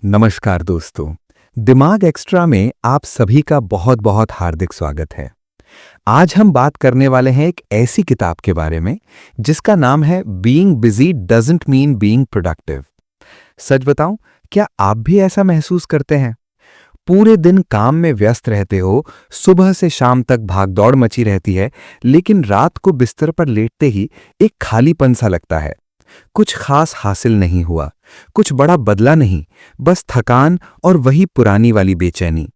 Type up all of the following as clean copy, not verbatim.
नमस्कार दोस्तों। दिमाग एक्स्ट्रा में आप सभी का बहुत बहुत हार्दिक स्वागत है। आज हम बात करने वाले हैं एक ऐसी किताब के बारे में जिसका नाम है being busy doesn't mean being productive. सच बताऊं, क्या आप भी ऐसा महसूस करते हैं? पूरे दिन काम में व्यस्त रहते हो, सुबह से शाम तक भागदौड़ मची रहती है, लेकिन रात को बिस्तर पर लेटते ही एक खालीपन सा लगता है। कुछ खास हासिल नहीं हुआ, कुछ बड़ा बदला नहीं, बस थकान और वही पुरानी वाली बेचैनी।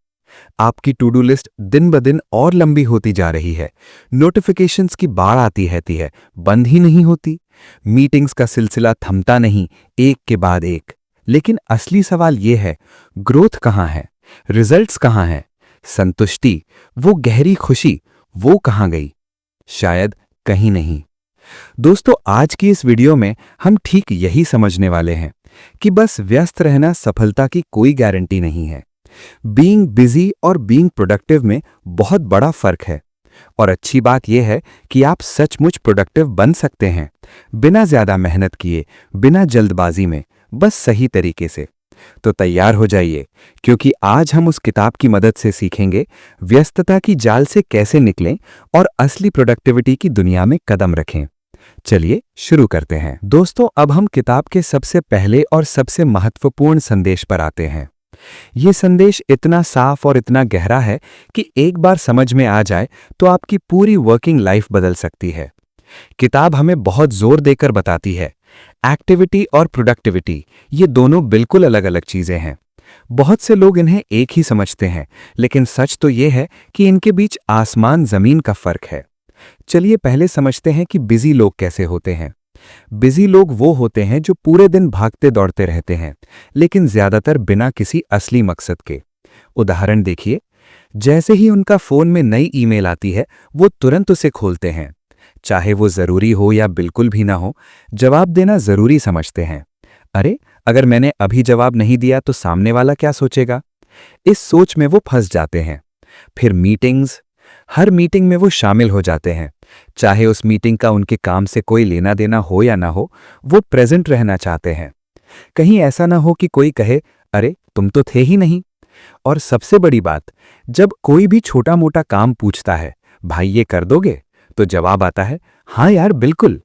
आपकी टू डू लिस्ट दिन ब दिन और लंबी होती जा रही है। नोटिफिकेशंस की बाढ़ आती रहती है, बंद ही नहीं होती। मीटिंग्स का सिलसिला थमता नहीं, एक के बाद एक। लेकिन असली सवाल यह है, ग्रोथ कहाँ है? रिजल्ट्स कहाँ हैं? संतुष्टि, वो गहरी खुशी, वो कहाँ गई? शायद कहीं नहीं। दोस्तों, आज की इस वीडियो में हम ठीक यही समझने वाले हैं कि बस व्यस्त रहना सफलता की कोई गारंटी नहीं है। बीइंग बिजी और बीइंग प्रोडक्टिव में बहुत बड़ा फर्क है। और अच्छी बात यह है कि आप सचमुच प्रोडक्टिव बन सकते हैं, बिना ज्यादा मेहनत किए, बिना जल्दबाजी में, बस सही तरीके से। तो तैयार हो जाइए, क्योंकि आज हम उस किताब की मदद से सीखेंगे व्यस्तता की जाल से कैसे निकलें और असली प्रोडक्टिविटी की दुनिया में कदम रखें। चलिए शुरू करते हैं। दोस्तों, अब हम किताब के सबसे पहले और सबसे महत्वपूर्ण संदेश पर आते हैं। यह संदेश इतना साफ और इतना गहरा है कि एक बार समझ में आ जाए तो आपकी पूरी वर्किंग लाइफ बदल सकती है। किताब हमें बहुत जोर देकर बताती है, एक्टिविटी और प्रोडक्टिविटी ये दोनों बिल्कुल अलग अलग चीजें हैं। बहुत से लोग इन्हें एक ही समझते हैं, लेकिन सच तो यह है कि इनके बीच आसमान जमीन का फर्क है। चलिए पहले समझते हैं कि बिजी लोग कैसे होते हैं। बिजी लोग वो होते हैं जो पूरे दिन भागते दौड़ते रहते हैं, लेकिन ज्यादातर बिना किसी असली मकसद के। उदाहरण देखिए, जैसे ही उनका फोन में नई ईमेल आती है, वो तुरंत उसे खोलते हैं। चाहे वो जरूरी हो या बिल्कुल भी ना हो, जवाब देना जरूरी समझते हैं। अरे, अगर मैंने अभी जवाब नहीं दिया तो सामने वाला क्या सोचेगा? इस सोच में वो फंस जाते हैं। फिर मीटिंग्स, हर मीटिंग में वो शामिल हो जाते हैं। चाहे उस मीटिंग का उनके काम से कोई लेना देना हो या ना हो, वो प्रेजेंट रहना चाहते हैं। कहीं ऐसा ना हो कि कोई कहे, अरे तुम तो थे ही नहीं। और सबसे बड़ी बात, जब कोई भी छोटा मोटा काम पूछता है, भाई ये कर दोगे, तो जवाब आता है, हाँ यार बिल्कुल।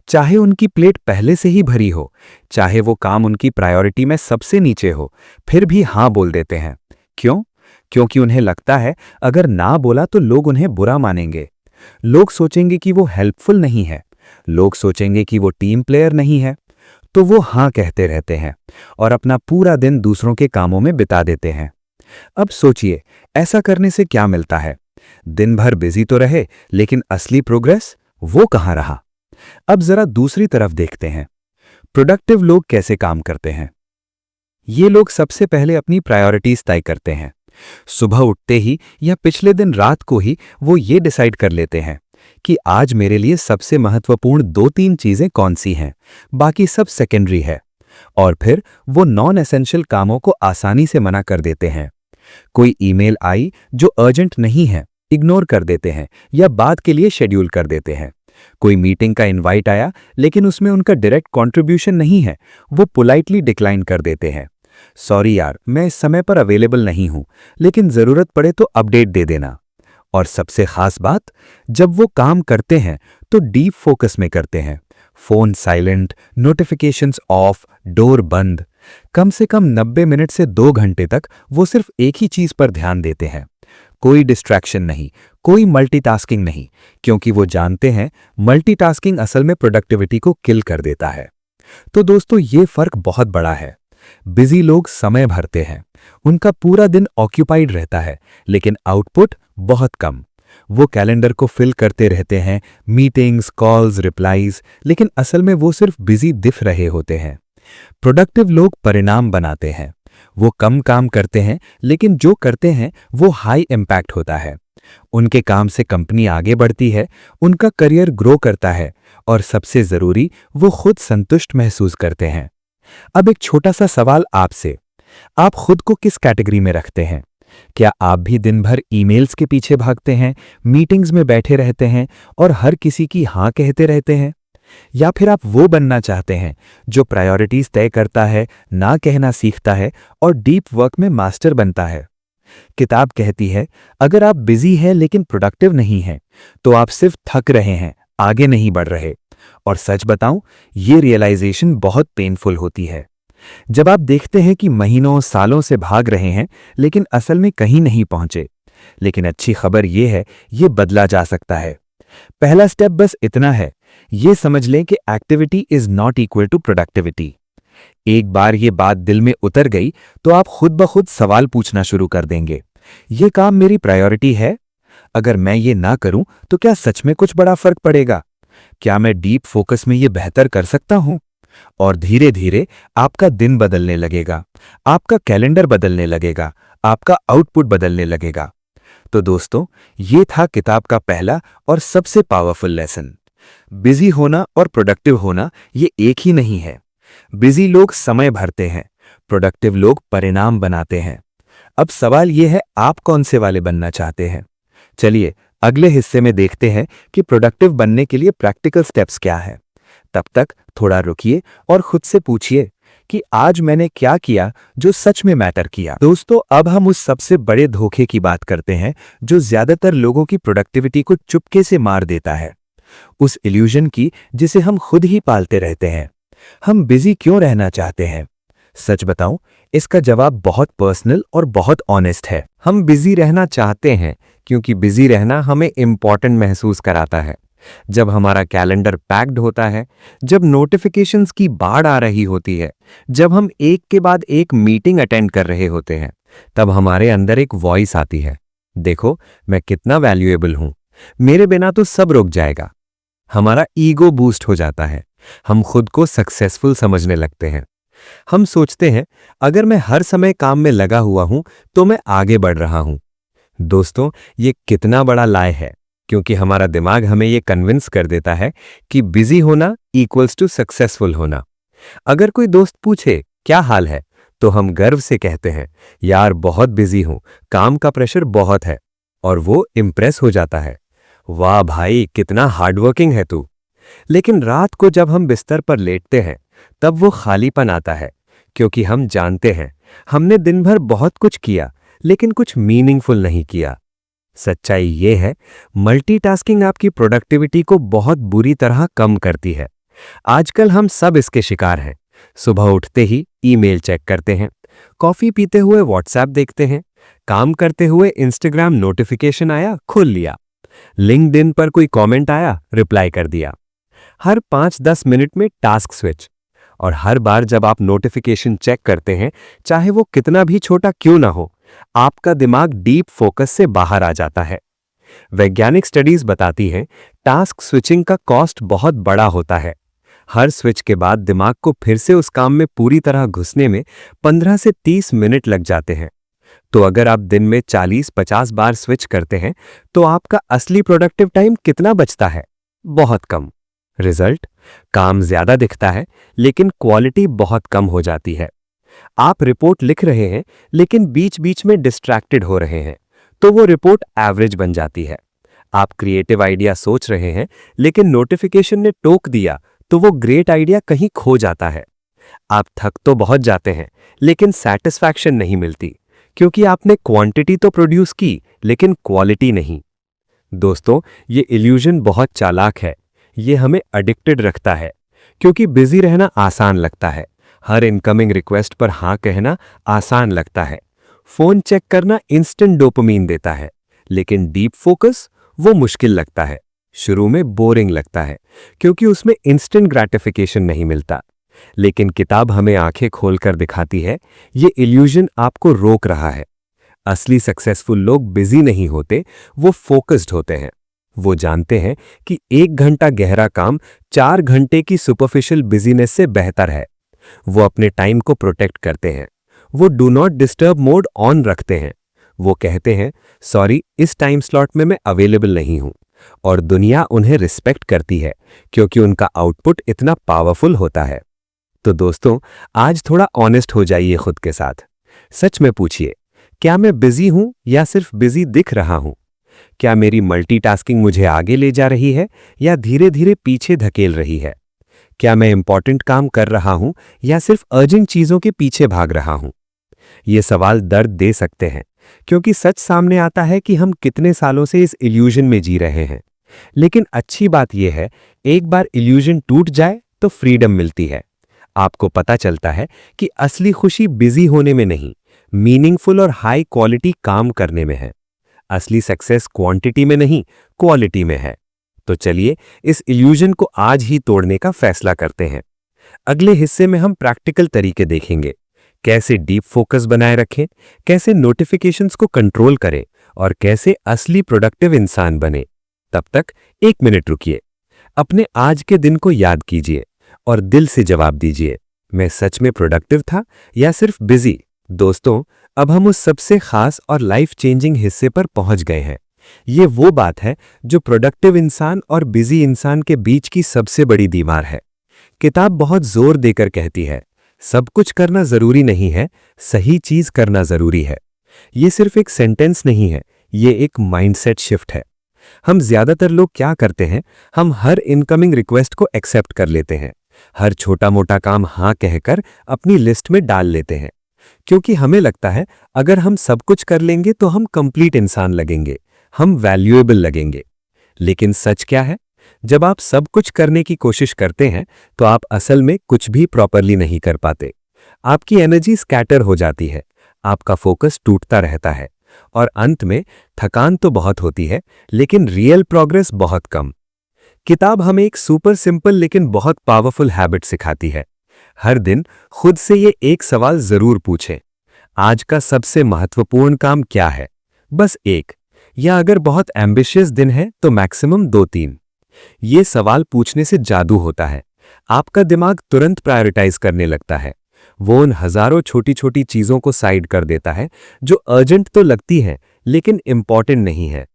चाहे उनकी प्लेट पहले से ही भरी हो, चाहे वो काम उनकी प्रायोरिटी में सबसे नीचे हो, फिर भी हाँ बोल देते हैं। क्यों? क्योंकि उन्हें लगता है अगर ना बोला तो लोग उन्हें बुरा मानेंगे। लोग सोचेंगे कि वो हेल्पफुल नहीं है, लोग सोचेंगे कि वो टीम प्लेयर नहीं है। तो वो हाँ कहते रहते हैं और अपना पूरा दिन दूसरों के कामों में बिता देते हैं। अब सोचिए, ऐसा करने से क्या मिलता है? दिन भर बिजी तो रहे, लेकिन असली प्रोग्रेस वो कहाँ रहा? अब जरा दूसरी तरफ देखते हैं। प्रोडक्टिव लोग कैसे काम करते हैं? ये लोग सबसे पहले अपनी प्रायोरिटीज तय करते हैं। सुबह उठते ही या पिछले दिन रात को ही वो ये डिसाइड कर लेते हैं कि आज मेरे लिए सबसे महत्वपूर्ण 2-3 चीजें कौन सी हैं, बाकी सब सेकेंडरी है। और फिर वो नॉन एसेंशियल कामों को आसानी से मना कर देते हैं। कोई ईमेल आई जो अर्जेंट नहीं है, इग्नोर कर देते हैं या बाद के लिए शेड्यूल कर देते हैं। कोई मीटिंग का इनवाइट आया लेकिन उसमें उनका डायरेक्ट कंट्रीब्यूशन नहीं है, वो पोलाइटली डिक्लाइन कर देते हैं। सॉरी यार, मैं इस समय पर अवेलेबल नहीं हूं, लेकिन जरूरत पड़े तो अपडेट दे देना। और सबसे खास बात, जब वो काम करते हैं तो डीप फोकस में करते हैं। Phone silent, notifications of, door बंद। कम से कम 90 मिनट से 2 घंटे तक वो सिर्फ एक ही चीज पर ध्यान देते हैं। कोई डिस्ट्रैक्शन नहीं, कोई मल्टीटास्किंग नहीं, क्योंकि वो जानते हैं मल्टीटास्किंग असल में प्रोडक्टिविटी को किल कर देता है। तो दोस्तों, ये फर्क बहुत बड़ा है। बिजी लोग समय भरते हैं, उनका पूरा दिन ऑक्यूपाइड रहता है, लेकिन आउटपुट बहुत कम। वो कैलेंडर को फिल करते रहते हैं, मीटिंग्स, कॉल्स, रिप्लाईज, लेकिन असल में वो सिर्फ बिजी दिख रहे होते हैं। प्रोडक्टिव लोग परिणाम बनाते हैं। वो कम काम करते हैं, लेकिन जो करते हैं वो हाई इम्पैक्ट होता है। उनके काम से कंपनी आगे बढ़ती है, उनका करियर ग्रो करता है, और सबसे जरूरी, वो खुद संतुष्ट महसूस करते हैं। अब एक छोटा सा सवाल आपसे, आप खुद को किस कैटेगरी में रखते हैं? क्या आप भी दिन भर ईमेल्स के पीछे भागते हैं, मीटिंग्स में बैठे रहते हैं और हर किसी की हाँ कहते रहते हैं? या फिर आप वो बनना चाहते हैं जो प्रायोरिटीज तय करता है, ना कहना सीखता है और डीप वर्क में मास्टर बनता है। किताब कहती है, अगर आप बिजी हैं लेकिन प्रोडक्टिव नहीं हैं, तो आप सिर्फ थक रहे हैं, आगे नहीं बढ़ रहे। और सच बताऊं, ये रियलाइजेशन बहुत पेनफुल होती है। जब आप देखते हैं कि महीनों सालों से भाग रहे हैं लेकिन असल में कहीं नहीं पहुंचे। लेकिन अच्छी खबर यह है, ये बदला जा सकता है। पहला स्टेप बस इतना है, ये समझ लें कि activity is not equal to productivity. एक बार ये बात दिल में उतर गई तो आप खुद ब खुद सवाल पूछना शुरू कर देंगे। ये काम मेरी प्रायोरिटी है? अगर मैं ये ना करूं तो क्या सच में कुछ बड़ा फर्क पड़ेगा? क्या मैं डीप फोकस में ये बेहतर कर सकता हूं? और धीरे धीरे आपका दिन बदलने लगेगा, आपका कैलेंडर बदलने लगेगा, आपका आउटपुट बदलने लगेगा। तो दोस्तों, ये था किताब का पहला और सबसे पावरफुल लेसन। बिजी होना और प्रोडक्टिव होना ये एक ही नहीं है। बिजी लोग समय भरते हैं, प्रोडक्टिव लोग परिणाम बनाते हैं। अब सवाल यह है, आप कौन से वाले बनना चाहते हैं? चलिए अगले हिस्से में देखते हैं कि प्रोडक्टिव बनने के लिए प्रैक्टिकल स्टेप्स क्या है। तब तक थोड़ा रुकिए और खुद से पूछिए कि आज मैंने क्या किया जो सच में मैटर किया। दोस्तों, अब हम उस सबसे बड़े धोखे की बात करते हैं जो ज्यादातर लोगों की प्रोडक्टिविटी को चुपके से मार देता है। उस इल्यूजन की जिसे हम खुद ही पालते रहते हैं। हम बिजी क्यों रहना चाहते हैं? सच बताऊं, इसका जवाब बहुत पर्सनल और बहुत ऑनेस्ट है। हम बिजी रहना चाहते हैं क्योंकि बिजी रहना हमें इंपॉर्टेंट महसूस कराता है। जब हमारा कैलेंडर पैक्ड होता है, जब नोटिफिकेशंस की बाढ़ आ रही होती है, जब हम एक के बाद एक मीटिंग अटेंड कर रहे होते हैं, तब हमारे अंदर एक वॉइस आती है, देखो मैं कितना वैल्यूएबल हूं, मेरे बिना तो सब रुक जाएगा। हमारा ईगो बूस्ट हो जाता है, हम खुद को सक्सेसफुल समझने लगते हैं। हम सोचते हैं, अगर मैं हर समय काम में लगा हुआ हूं तो मैं आगे बढ़ रहा हूं। दोस्तों, ये कितना बड़ा लाय है, क्योंकि हमारा दिमाग हमें ये कन्विंस कर देता है कि बिजी होना इक्वल्स टू सक्सेसफुल होना। अगर कोई दोस्त पूछे क्या हाल है, तो हम गर्व से कहते हैं, यार बहुत बिजी हूं, काम का प्रेशर बहुत है। और वो इंप्रेस हो जाता है, वाह भाई कितना हार्डवर्किंग है तू। लेकिन रात को जब हम बिस्तर पर लेटते हैं, तब वो खालीपन आता है, क्योंकि हम जानते हैं हमने दिन भर बहुत कुछ किया लेकिन कुछ मीनिंगफुल नहीं किया। सच्चाई ये है, मल्टीटास्किंग आपकी प्रोडक्टिविटी को बहुत बुरी तरह कम करती है। आजकल हम सब इसके शिकार हैं। सुबह उठते ही ईमेल चेक करते हैं, कॉफी पीते हुए व्हाट्सएप देखते हैं, काम करते हुए इंस्टाग्राम नोटिफिकेशन आया खोल लिया, लिंक्डइन पर कोई कमेंट आया रिप्लाई कर दिया। हर 5-10 मिनट में टास्क स्विच। और हर बार जब आप नोटिफिकेशन चेक करते हैं, चाहे वो कितना भी छोटा क्यों ना हो, आपका दिमाग डीप फोकस से बाहर आ जाता है। वैज्ञानिक स्टडीज बताती हैं, टास्क स्विचिंग का कॉस्ट बहुत बड़ा होता है। हर स्विच के बाद दिमाग को फिर से उस काम में पूरी तरह घुसने में 15 से 30 मिनट लग जाते हैं। तो अगर आप दिन में 40-50 बार स्विच करते हैं, तो आपका असली प्रोडक्टिव टाइम कितना बचता है? बहुत कम। रिजल्ट, काम ज्यादा दिखता है लेकिन क्वालिटी बहुत कम हो जाती है। आप रिपोर्ट लिख रहे हैं लेकिन बीच बीच में डिस्ट्रैक्टेड हो रहे हैं, तो वो रिपोर्ट एवरेज बन जाती है। आप क्रिएटिव आइडिया सोच रहे हैं लेकिन नोटिफिकेशन ने टोक दिया, तो वो ग्रेट आइडिया कहीं खो जाता है। आप थक तो बहुत जाते हैं लेकिन सैटिस्फैक्शन नहीं मिलती, क्योंकि आपने क्वांटिटी तो प्रोड्यूस की लेकिन क्वालिटी नहीं। दोस्तों, ये इल्यूजन बहुत चालाक है। ये हमें एडिक्टेड रखता है, क्योंकि बिजी रहना आसान लगता है, हर इनकमिंग रिक्वेस्ट पर हाँ कहना आसान लगता है, फोन चेक करना इंस्टेंट डोपामीन देता है, लेकिन डीप फोकस वो मुश्किल लगता है। शुरू में बोरिंग लगता है, क्योंकि उसमें इंस्टेंट ग्रैटिफिकेशन नहीं मिलता। लेकिन किताब हमें आंखें खोलकर दिखाती है, ये इल्यूजन आपको रोक रहा है। असली सक्सेसफुल लोग बिजी नहीं होते, वो फोकस्ड होते हैं। वो जानते हैं कि 1 घंटा गहरा काम 4 घंटे की सुपरफिशियल बिजीनेस से बेहतर है। वो अपने टाइम को प्रोटेक्ट करते हैं। वो do not disturb mode on रखते हैं। वो कहते हैं, सॉरी इस टाइम स्लॉट में मैं अवेलेबल नहीं हूं, और दुनिया उन्हें रिस्पेक्ट करती है, क्योंकि उनका आउटपुट इतना पावरफुल होता है। तो दोस्तों, आज थोड़ा ऑनेस्ट हो जाइए खुद के साथ। सच में पूछिए, क्या मैं बिजी हूं या सिर्फ बिजी दिख रहा हूं? क्या मेरी मल्टीटास्किंग मुझे आगे ले जा रही है या धीरे धीरे पीछे धकेल रही है? क्या मैं इंपॉर्टेंट काम कर रहा हूं या सिर्फ अर्जेंट चीजों के पीछे भाग रहा हूं? ये सवाल दर्द दे सकते हैं, क्योंकि सच सामने आता है कि हम कितने सालों से इस इल्यूजन में जी रहे हैं। लेकिन अच्छी बात यह है, एक बार इल्यूजन टूट जाए तो फ्रीडम मिलती है। आपको पता चलता है कि असली खुशी बिजी होने में नहीं, मीनिंगफुल और हाई क्वालिटी काम करने में है। असली सक्सेस क्वांटिटी में नहीं, क्वालिटी में है। तो चलिए इस इल्यूजन को आज ही तोड़ने का फैसला करते हैं। अगले हिस्से में हम प्रैक्टिकल तरीके देखेंगे, कैसे डीप फोकस बनाए रखें, कैसे नोटिफिकेशंस को कंट्रोल करें और कैसे असली प्रोडक्टिव इंसान बने। तब तक 1 मिनट रुकिए, अपने आज के दिन को याद कीजिए और दिल से जवाब दीजिए, मैं सच में प्रोडक्टिव था या सिर्फ बिजी? दोस्तों, अब हम उस सबसे खास और लाइफ चेंजिंग हिस्से पर पहुंच गए हैं। ये वो बात है जो प्रोडक्टिव इंसान और बिजी इंसान के बीच की सबसे बड़ी दीवार है। किताब बहुत जोर देकर कहती है, सब कुछ करना जरूरी नहीं है, सही चीज करना जरूरी है। ये सिर्फ एक सेंटेंस नहीं है, ये एक माइंडसेट शिफ्ट है। हम ज्यादातर लोग क्या करते हैं, हम हर इनकमिंग रिक्वेस्ट को एक्सेप्ट कर लेते हैं, हर छोटा मोटा काम हाँ कहकर अपनी लिस्ट में डाल लेते हैं, क्योंकि हमें लगता है अगर हम सब कुछ कर लेंगे तो हम कंप्लीट इंसान लगेंगे, हम वैल्यूएबल लगेंगे। लेकिन सच क्या है, जब आप सब कुछ करने की कोशिश करते हैं तो आप असल में कुछ भी प्रॉपरली नहीं कर पाते। आपकी एनर्जी स्कैटर हो जाती है, आपका फोकस टूटता रहता है और अंत में थकान तो बहुत होती है, लेकिन रियल प्रोग्रेस बहुत कम। किताब हमें एक सुपर सिंपल लेकिन बहुत पावरफुल हैबिट सिखाती है। हर दिन खुद से ये एक सवाल जरूर पूछें, आज का सबसे महत्वपूर्ण काम क्या है? बस एक, या अगर बहुत एम्बिशियस दिन है तो मैक्सिमम 2-3। ये सवाल पूछने से जादू होता है। आपका दिमाग तुरंत प्रायोरिटाइज करने लगता है। वो उन हजारों छोटी छोटी चीजों को साइड कर देता है जो अर्जेंट तो लगती हैं लेकिन इंपॉर्टेंट नहीं है।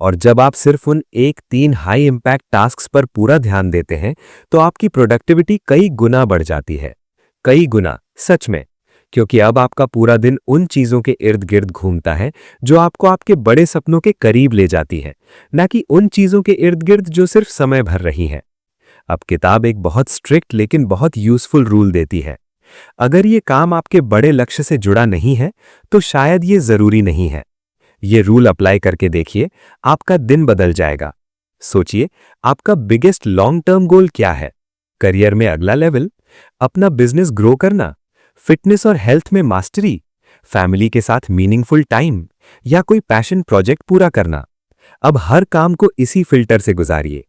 और जब आप सिर्फ उन 1-3 हाई इंपैक्ट टास्क्स पर पूरा ध्यान देते हैं तो आपकी प्रोडक्टिविटी कई गुना बढ़ जाती है। कई गुना, सच में। क्योंकि अब आपका पूरा दिन उन चीजों के इर्द गिर्द घूमता है जो आपको आपके बड़े सपनों के करीब ले जाती हैं, न कि उन चीजों के इर्द गिर्द जो सिर्फ समय भर रही हैं। अब किताब एक बहुत स्ट्रिक्ट लेकिन बहुत यूजफुल रूल देती है। अगर ये काम आपके बड़े लक्ष्य से जुड़ा नहीं है तो शायद ये जरूरी नहीं है। ये रूल अप्लाई करके देखिए, आपका दिन बदल जाएगा। सोचिए, आपका बिगेस्ट लॉन्ग टर्म गोल क्या है? करियर में अगला लेवल, अपना बिजनेस ग्रो करना, फिटनेस और हेल्थ में मास्टरी, फैमिली के साथ मीनिंगफुल टाइम, या कोई पैशन प्रोजेक्ट पूरा करना। अब हर काम को इसी फिल्टर से गुजारिए।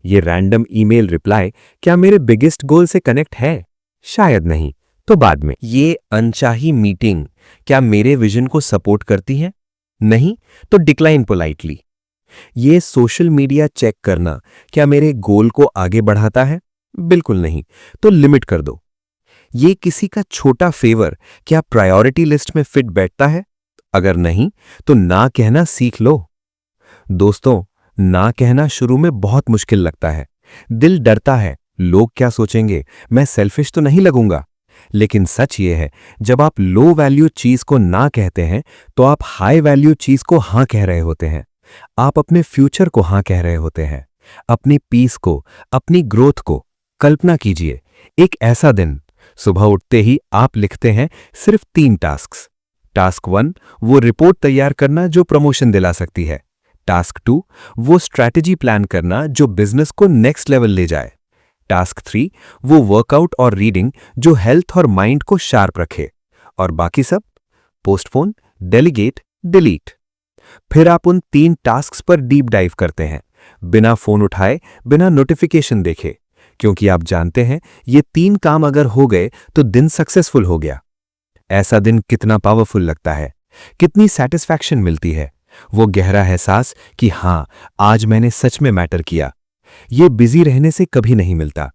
ये रैंडम ईमेल रिप्लाई क्या मेरे बिगेस्ट गोल से कनेक्ट है? शायद नहीं, तो बाद में। ये अनचाही मीटिंग क्या मेरे विजन को सपोर्ट करती है? नहीं, तो डिक्लाइन पोलाइटली। ये सोशल मीडिया चेक करना क्या मेरे गोल को आगे बढ़ाता है? बिल्कुल नहीं, तो लिमिट कर दो। ये किसी का छोटा फेवर क्या प्रायोरिटी लिस्ट में फिट बैठता है? अगर नहीं, तो ना कहना सीख लो। दोस्तों, ना कहना शुरू में बहुत मुश्किल लगता है। दिल डरता है, लोग क्या सोचेंगे, मैं सेल्फिश तो नहीं लगूंगा। लेकिन सच ये है, जब आप लो वैल्यू चीज को ना कहते हैं तो आप हाई वैल्यू चीज को हां कह रहे होते हैं। आप अपने फ्यूचर को हां कह रहे होते हैं, अपनी पीस को, अपनी ग्रोथ को। कल्पना कीजिए, एक ऐसा दिन, सुबह उठते ही आप लिखते हैं सिर्फ 3 टास्क्स। टास्क 1 वो रिपोर्ट तैयार करना जो प्रमोशन दिला सकती है। टास्क 2 वो स्ट्रैटेजी प्लान करना जो बिजनेस को नेक्स्ट लेवल ले जाए। टास्क 3 वो वर्कआउट और रीडिंग जो हेल्थ और माइंड को शार्प रखे। और बाकी सब पोस्टपोन, डेलीगेट, डिलीट। फिर आप उन 3 टास्क्स पर डीप डाइव करते हैं, बिना फोन उठाए, बिना नोटिफिकेशन देखे, क्योंकि आप जानते हैं ये 3 काम अगर हो गए तो दिन सक्सेसफुल हो गया। ऐसा दिन कितना पावरफुल लगता है, कितनी सैटिस्फैक्शन मिलती है। वो गहरा एहसास कि हां, आज मैंने सच में मैटर किया। ये बिजी रहने से कभी नहीं मिलता।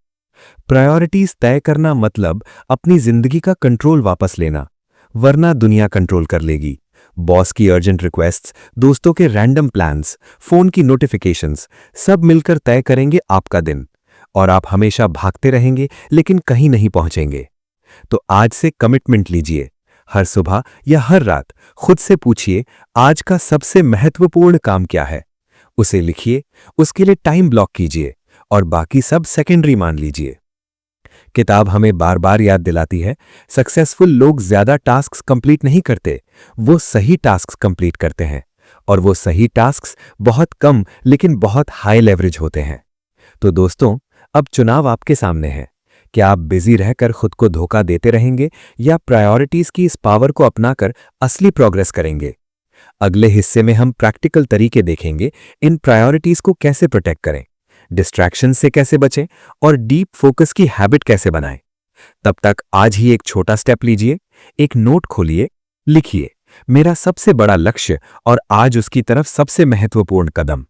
प्रायोरिटीज तय करना मतलब अपनी जिंदगी का कंट्रोल वापस लेना, वरना दुनिया कंट्रोल कर लेगी। बॉस की अर्जेंट रिक्वेस्ट्स, दोस्तों के रैंडम प्लान्स, फोन की नोटिफिकेशंस, सब मिलकर तय करेंगे आपका दिन, और आप हमेशा भागते रहेंगे लेकिन कहीं नहीं पहुंचेंगे। तो आज से कमिटमेंट लीजिए, हर सुबह या हर रात खुद से पूछिए, आज का सबसे महत्वपूर्ण काम क्या है? उसे लिखिए, उसके लिए टाइम ब्लॉक कीजिए और बाकी सब सेकेंडरी मान लीजिए। किताब हमें बार बार याद दिलाती है, सक्सेसफुल लोग ज्यादा टास्क्स कंप्लीट नहीं करते, वो सही टास्क्स कंप्लीट करते हैं, और वो सही टास्क्स बहुत कम लेकिन बहुत हाई लेवरेज होते हैं। तो दोस्तों, अब चुनाव आपके सामने है। क्या आप बिजी रहकर खुद को धोखा देते रहेंगे या प्रायोरिटीज की इस पावर को अपनाकर असली प्रोग्रेस करेंगे? अगले हिस्से में हम प्रैक्टिकल तरीके देखेंगे, इन प्रायोरिटीज को कैसे प्रोटेक्ट करें, डिस्ट्रैक्शन से कैसे बचें और डीप फोकस की हैबिट कैसे बनाएं। तब तक आज ही एक छोटा स्टेप लीजिए, एक नोट खोलिए, लिखिए मेरा सबसे बड़ा लक्ष्य और आज उसकी तरफ सबसे महत्वपूर्ण कदम।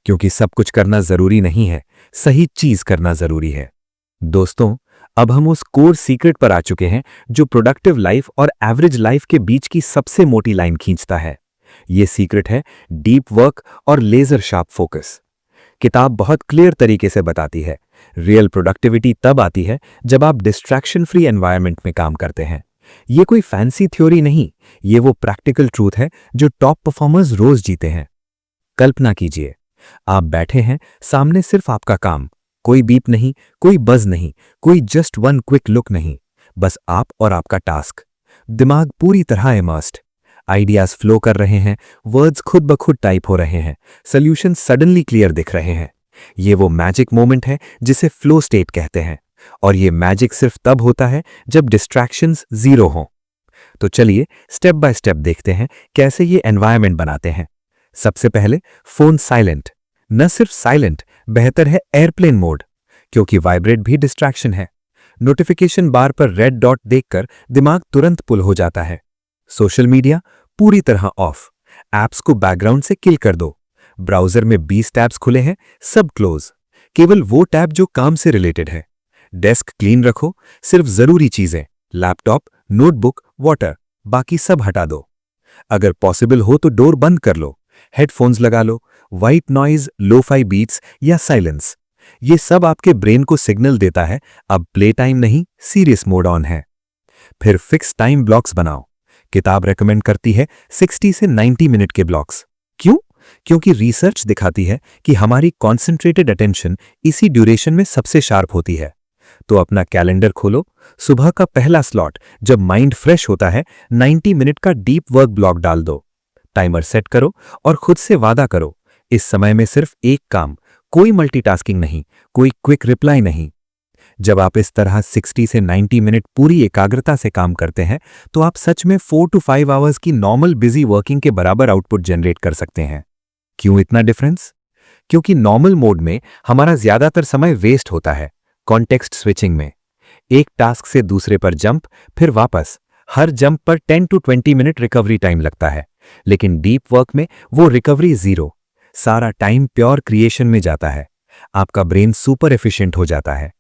क्योंकि सब कुछ करना जरूरी नहीं है, सही चीज करना जरूरी है। दोस्तों, अब हम उस कोर सीक्रेट पर आ चुके हैं जो प्रोडक्टिव लाइफ और एवरेज लाइफ के बीच की सबसे मोटी लाइन खींचता है। यह सीक्रेट है डीप वर्क और लेजर शार्प फोकस। किताब बहुत क्लियर तरीके से बताती है, रियल प्रोडक्टिविटी तब आती है जब आप डिस्ट्रैक्शन फ्री एनवायरनमेंट में काम करते हैं। ये कोई फैंसी थ्योरी नहीं, ये वो प्रैक्टिकल ट्रूथ है जो टॉप परफॉर्मर्स रोज जीते हैं। कल्पना कीजिए, आप बैठे हैं, सामने सिर्फ आपका काम, कोई बीप नहीं, कोई बज नहीं, कोई जस्ट वन क्विक लुक नहीं, बस आप और आपका टास्क। दिमाग पूरी तरह इमर्स्ड, आइडियाज फ्लो कर रहे हैं, वर्ड्स खुद ब खुद टाइप हो रहे हैं, सॉल्यूशन सडनली क्लियर दिख रहे हैं। ये वो मैजिक मोमेंट है जिसे फ्लो स्टेट कहते हैं, और ये मैजिक सिर्फ तब होता है जब डिस्ट्रैक्शंस जीरो हों। तो चलिए स्टेप बाय स्टेप देखते हैं कैसे ये एनवायरनमेंट बनाते हैं। सबसे पहले फोन साइलेंट। न सिर्फ साइलेंट, बेहतर है एयरप्लेन मोड, क्योंकि वाइब्रेट भी डिस्ट्रैक्शन है। नोटिफिकेशन बार पर रेड डॉट देखकर दिमाग तुरंत पुल हो जाता है। सोशल मीडिया पूरी तरह ऑफ, ऐप्स को बैकग्राउंड से किल कर दो। ब्राउजर में 20 टैब्स खुले हैं, सब क्लोज, केवल वो टैब जो काम से रिलेटेड है। डेस्क क्लीन रखो, सिर्फ जरूरी चीजें, लैपटॉप, नोटबुक, वाटर, बाकी सब हटा दो। अगर पॉसिबल हो तो डोर बंद कर लो, हेडफोन्स लगा लो, वाइट नॉइज, लोफाई बीट्स या साइलेंस। ये सब आपके ब्रेन को सिग्नल देता है अब प्ले टाइम नहीं, सीरियस मोड ऑन है। फिर फिक्स टाइम ब्लॉक्स बनाओ। किताब रेकमेंड करती है 60 से 90 मिनट के ब्लॉक्स। क्यों? क्योंकि रिसर्च दिखाती है कि हमारी कॉन्सेंट्रेटेड अटेंशन इसी ड्यूरेशन में सबसे शार्प होती है। तो अपना कैलेंडर खोलो, सुबह का पहला स्लॉट जब माइंड फ्रेश होता है, 90 मिनट का डीप वर्क ब्लॉक डाल दो। टाइमर सेट करो और खुद से वादा करो, इस समय में सिर्फ एक काम, कोई मल्टीटास्किंग नहीं, कोई क्विक रिप्लाई नहीं। जब आप इस तरह 60 से 90 मिनट पूरी एकाग्रता से काम करते हैं तो आप सच में 4 to 5 आवर्स की नॉर्मल बिजी वर्किंग के बराबर आउटपुट जनरेट कर सकते हैं। क्यों इतना डिफरेंस? क्योंकि नॉर्मल मोड में हमारा ज्यादातर समय वेस्ट होता है कॉन्टेक्स्ट स्विचिंग में। एक टास्क से दूसरे पर जंप, फिर वापस, हर जंप पर 10 to 20 मिनट रिकवरी टाइम लगता है। लेकिन डीप वर्क में वो रिकवरी जीरो, सारा टाइम प्योर क्रिएशन में जाता है। आपका ब्रेन सुपर एफिशिएंट हो जाता है।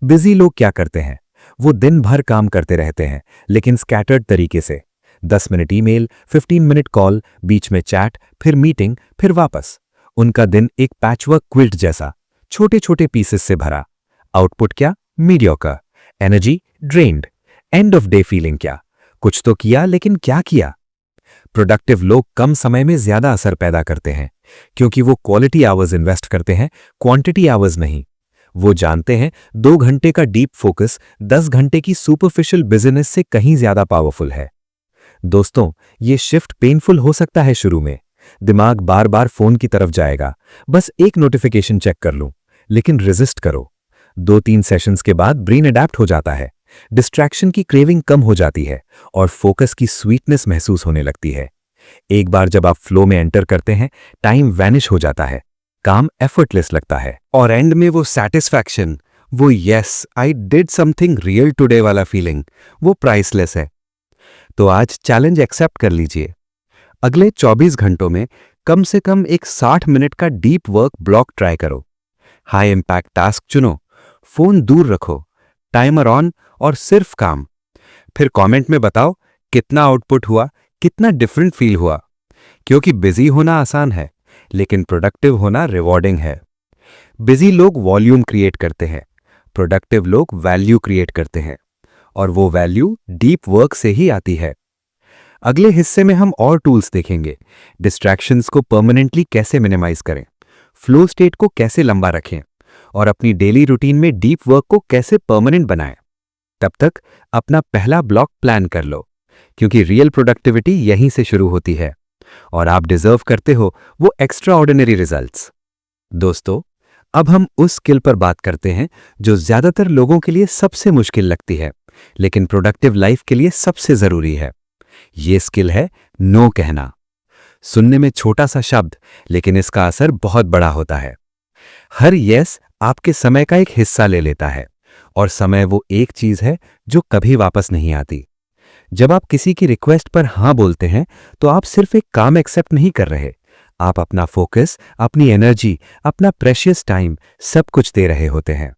बिजी लोग क्या करते हैं? वो दिन भर काम करते रहते हैं, लेकिन स्कैटर्ड तरीके से। 10 मिनट ईमेल, 15 मिनट कॉल, बीच में चैट, फिर मीटिंग, फिर वापस। उनका दिन एक पैचवर्क क्विल्ट जैसा, छोटे छोटे पीसेस से भरा। आउटपुट क्या? Mediocre, energy drained, end of day feeling क्या? कुछ तो किया, लेकिन क्या किया? प्रोडक्टिव लोग कम समय में ज्यादा असर पैदा करते हैं, क्योंकि वो क्वालिटी आवर्स इन्वेस्ट करते हैं, क्वांटिटी आवर्स नहीं। वो जानते हैं 2 घंटे का डीप फोकस 10 घंटे की सुपरफिशियल बिजनेस से कहीं ज्यादा पावरफुल है। दोस्तों, ये शिफ्ट पेनफुल हो सकता है शुरू में। दिमाग बार बार फोन की तरफ जाएगा, बस एक नोटिफिकेशन चेक कर लूं, लेकिन रेजिस्ट करो। 2-3 सेशंस के बाद ब्रेन अडैप्ट हो जाता है, डिस्ट्रैक्शन की क्रेविंग कम हो जाती है और फोकस की स्वीटनेस महसूस होने लगती है। एक बार जब आप फ्लो में एंटर करते हैं, टाइम वैनिश हो जाता है, काम एफर्टलेस लगता है, और एंड में वो सैटिस्फैक्शन, वो yes I did something real today वाला फीलिंग, वो प्राइसलेस है। तो आज चैलेंज एक्सेप्ट कर लीजिए। अगले 24 घंटों में कम से कम एक 60 मिनट का डीप वर्क ब्लॉक ट्राई करो। हाई इंपैक्ट टास्क चुनो, फोन दूर रखो, टाइमर ऑन और सिर्फ काम। फिर कमेंट में बताओ कितना आउटपुट हुआ, कितना डिफरेंट फील हुआ। क्योंकि बिजी होना आसान है, लेकिन प्रोडक्टिव होना रिवॉर्डिंग है। बिजी लोग वॉल्यूम क्रिएट करते हैं, प्रोडक्टिव लोग वैल्यू क्रिएट करते हैं, और वो वैल्यू डीप वर्क से ही आती है। अगले हिस्से में हम और टूल्स देखेंगे, डिस्ट्रैक्शंस को परमानेंटली कैसे मिनिमाइज करें, फ्लो स्टेट को कैसे लंबा रखें, और अपनी डेली रूटीन में डीप वर्क को कैसे परमानेंट बनाएं। तब तक अपना पहला ब्लॉक प्लान कर लो, क्योंकि रियल प्रोडक्टिविटी यहीं से शुरू होती है और आप डिजर्व करते हो वो एक्स्ट्रा ऑर्डिनरी रिजल्ट्स। दोस्तों, अब हम उस स्किल पर बात करते हैं जो ज्यादातर लोगों के लिए सबसे मुश्किल लगती है, लेकिन प्रोडक्टिव लाइफ के लिए सबसे जरूरी है। ये स्किल है नो कहना। सुनने में छोटा सा शब्द, लेकिन इसका असर बहुत बड़ा होता है। हर यस आपके समय का एक हिस्सा ले लेता है, और समय वो एक चीज है जो कभी वापस नहीं आती। जब आप किसी की रिक्वेस्ट पर हां बोलते हैं तो आप सिर्फ एक काम एक्सेप्ट नहीं कर रहे, आप अपना फोकस, अपनी एनर्जी, अपना प्रेशियस टाइम सब कुछ दे रहे होते हैं।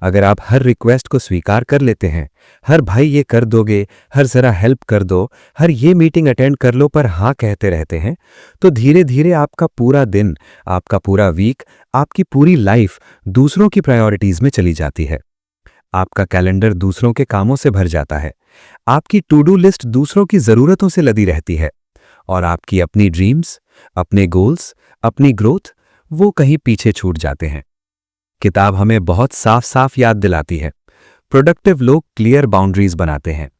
अगर आप हर रिक्वेस्ट को स्वीकार कर लेते हैं, हर भाई ये कर दोगे, हर जरा हेल्प कर दो, हर ये मीटिंग अटेंड कर लो पर हाँ कहते रहते हैं, तो धीरे धीरे आपका पूरा दिन, आपका पूरा वीक, आपकी पूरी लाइफ दूसरों की प्रायोरिटीज में चली जाती है। आपका कैलेंडर दूसरों के कामों से भर जाता है, आपकी टू डू लिस्ट दूसरों की जरूरतों से लदी रहती है, और आपकी अपनी ड्रीम्स, अपने गोल्स, अपनी ग्रोथ वो कहीं पीछे छूट जाते हैं। किताब हमें बहुत साफ साफ याद दिलाती है, प्रोडक्टिव लोग क्लियर बाउंड्रीज बनाते हैं।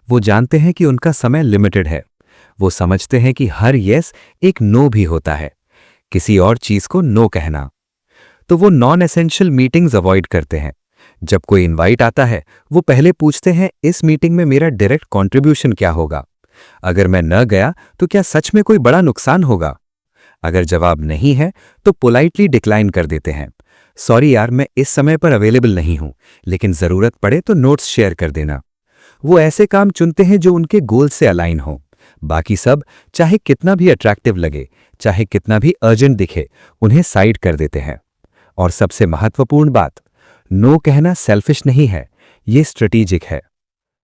वो जानते हैं कि उनका समय लिमिटेड है। वो समझते हैं कि हर यस एक नो भी होता है, किसी और चीज को नो कहना। तो वो नॉन एसेंशियल मीटिंग्स अवॉइड करते हैं। जब कोई इनवाइट आता है, वो पहले पूछते हैं इस मीटिंग में मेरा डायरेक्ट कंट्रीब्यूशन क्या होगा? अगर मैं न गया तो क्या सच में कोई बड़ा नुकसान होगा? अगर जवाब नहीं है तो पोलाइटली डिक्लाइन कर देते हैं, सॉरी यार मैं इस समय पर अवेलेबल नहीं हूं, लेकिन जरूरत पड़े तो नोट्स शेयर कर देना। वो ऐसे काम चुनते हैं जो उनके गोल से अलाइन हो। बाकी सब, चाहे कितना भी अट्रैक्टिव लगे, चाहे कितना भी अर्जेंट दिखे, उन्हें साइड कर देते हैं। और सबसे महत्वपूर्ण बात, नो कहना सेल्फिश नहीं है, ये स्ट्रेटेजिक है।